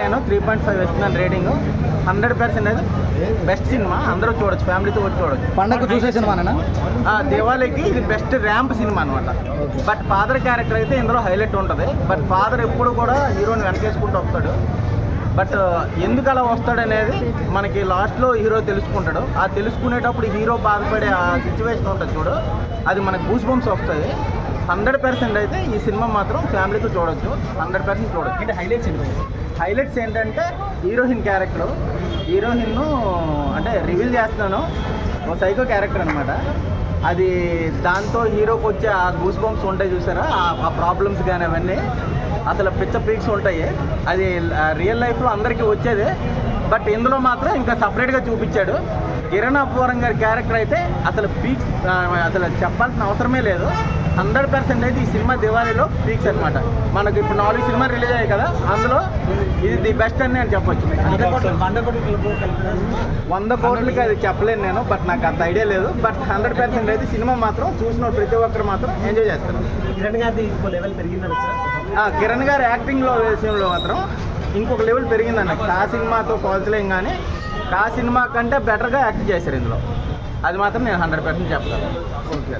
నేను 3.5 ఇస్తున్నాను రేటింగ్. 100% అయితే బెస్ట్ సినిమా, అందరూ చూడొచ్చు, ఫ్యామిలీతో వచ్చి చూడొచ్చు. పండగ చూసే సినిమానేనా? దివాళీకి ఇది బెస్ట్ ర్యాంప్ సినిమా అనమాట. బట్ ఫాదర్ క్యారెక్టర్ అయితే ఇందులో హైలైట్ ఉంటుంది. బట్ ఫాదర్ ఎప్పుడు కూడా హీరోని వెనకేసుకుంటూ వస్తాడు. బట్ ఎందుకు అలా వస్తాడనేది మనకి లాస్ట్లో హీరో తెలుసుకుంటాడు. ఆ తెలుసుకునేటప్పుడు హీరో బాధపడే ఆ సిచ్యువేషన్ ఉంటుంది చూడు, అది మనకు గూస్ బంప్స్ వస్తుంది. 100% అయితే ఈ సినిమా మాత్రం ఫ్యామిలీతో చూడొచ్చు, 100% చూడొచ్చు. అంటే హైలైట్స్ ఏంటంటే హీరోయిన్ క్యారెక్టర్. హీరోయిన్ అంటే రివీల్ చేస్తున్నాను, ఓ సైకో క్యారెక్టర్ అనమాట. అది దాంతో హీరోకి వచ్చే ఆ గూస్ బంప్స్ ఉంటాయి చూసారా, ఆ ప్రాబ్లమ్స్ కానీ అవన్నీ అసలు పిచ్చ పీక్స్ ఉంటాయి. అది రియల్ లైఫ్లో అందరికీ వచ్చేదే. బట్ ఇందులో మాత్రం ఇంకా సపరేట్గా చూపించాడు. కిరణ్ అబ్బవరం గారి క్యారెక్టర్ అయితే అసలు పీక్స్, అసలు చెప్పాల్సిన అవసరమే లేదు. 100% అయితే ఈ సినిమా దివాళీలో పీక్స్ అనమాట. మనకి ఇప్పుడు 4 సినిమాలు రిలీజ్ అయ్యాయి కదా, అందులో ఇది ది బెస్ట్ అని నేను చెప్పొచ్చు. 100 కోట్లకి అది చెప్పలేను నేను, బట్ నాకు అంత ఐడియా లేదు. బట్ 100% అయితే సినిమా మాత్రం చూసిన ప్రతి ఒక్కరు మాత్రం ఎంజాయ్ చేస్తారు. కిరణ్ గారి యాక్టింగ్లో విషయంలో మాత్రం ఇంకొక లెవెల్ పెరిగిందన్న. కా సినిమాతో పోల్చలేం, కానీ కా సినిమా కంటే బెటర్గా యాక్ట్ చేశారు ఇందులో. అది మాత్రం నేను 100% చెప్తాను. ఓకే.